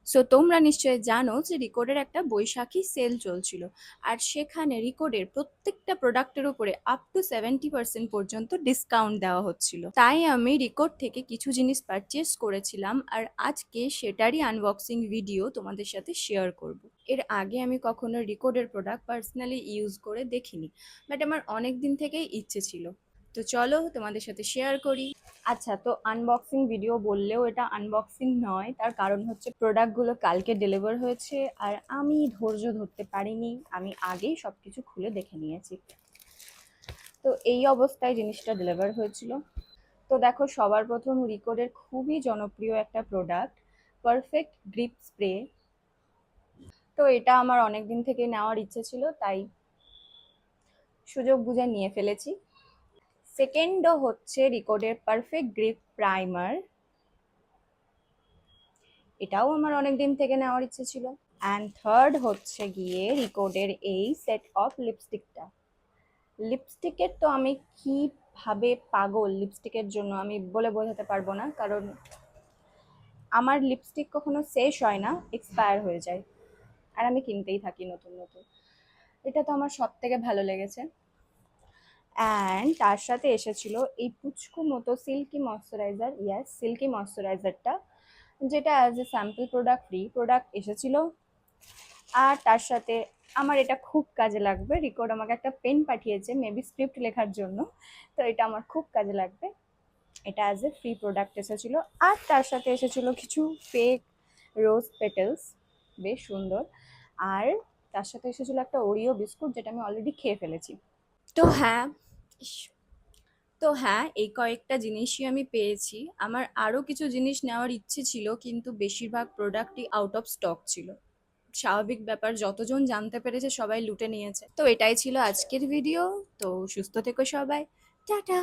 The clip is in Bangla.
সো তোমরা নিশ্চয়ই জানো যে রিকোডের একটা বৈশাখী সেল চলছিল, আর সেখানে রিকোডের প্রত্যেকটা প্রোডাক্টের উপরে আপ টু 70% পর্যন্ত ডিসকাউন্ট দেওয়া হচ্ছিল। তাই আমি রিকোড থেকে কিছু জিনিস পারচেস করেছিলাম, আর আজকে সেটারই আনবক্সিং ভিডিও তোমাদের সাথে শেয়ার করব। এর আগে আমি কখনো রিকোডের প্রোডাক্ট পার্সোনালি ইউজ করে দেখিনি, বাট আমার অনেক দিন থেকেই ইচ্ছে ছিল। তো চলো তোমাদের সাথে শেয়ার করি। আচ্ছা, তো আনবক্সিং ভিডিও বললেও এটা আনবক্সিং নয়, তার কারণ হচ্ছে প্রোডাক্টগুলো কালকে ডেলিভার হয়েছে আর আমি ধৈর্য ধরতে পারিনি, আমি আগেই সব কিছু খুলে দেখে নিয়েছি। তো এই অবস্থায় জিনিসটা ডেলিভার হয়েছিল। তো দেখো, সবার প্রথম রিকোডের খুবই জনপ্রিয় একটা প্রোডাক্ট, পারফেক্ট গ্রিপ স্প্রে। তো এটা আমার অনেক দিন থেকে নেওয়ার ইচ্ছে ছিল, তাই সুযোগ বুঝে নিয়ে ফেলেছি। সেকেন্ডও হচ্ছে রিকোডের পারফেক্ট গ্রিপ প্রাইমার, এটাও আমার অনেক দিন থেকে নেওয়ার ইচ্ছে ছিল। অ্যান্ড থার্ড হচ্ছে গিয়ে রিকোডের এই সেট অফ লিপস্টিকটা। লিপস্টিকের তো আমি কিভাবে পাগল লিপস্টিকের জন্য আমি বলে বোঝাতে পারবো না, কারণ আমার লিপস্টিক কখনো শেষ হয় না, এক্সপায়ার হয়ে যায়, আর আমি কিনতেই থাকি নতুন নতুন। এটা তো আমার সব থেকে ভালো লেগেছে। অ্যান্ড তার সাথে এসেছিল এই পুচকু মতো সিল্কি ময়শ্চারাইজার, ইয়াস সিল্কি ময়শ্চারাইজারটা, যেটা as a sample product, free product এসেছিল। আর তার সাথে আমার এটা খুব কাজে লাগবে, রিকর্ড আমাকে একটা পেন পাঠিয়েছে মেবি স্ক্রিপ্ট লেখার জন্য, তো এটা আমার খুব কাজে লাগবে। এটা অ্যাজ এ ফ্রি প্রোডাক্ট এসেছিল। আর তার সাথে এসেছিল কিছু ফেক রোজ পেটেলস, বেশ সুন্দর। আর তার সাথে এসেছিল একটা ওরিও বিস্কুট, যেটা আমি অলরেডি খেয়ে ফেলেছি। তো হ্যাঁ, ইস, তো হ্যাঁ, এই কয়েকটা জিনিসই আমি পেয়েছি। আমার আরও কিছু জিনিস নেওয়ার ইচ্ছে ছিল, কিন্তু বেশিরভাগ প্রোডাক্টই আউট অফ স্টক ছিল। স্বাভাবিক ব্যাপার, যতজন জানতে পেরেছে সবাই লুটে নিয়েছে। তো এটাই ছিল আজকের ভিডিও। তো সুস্থ থেকো সবাই, টাটা।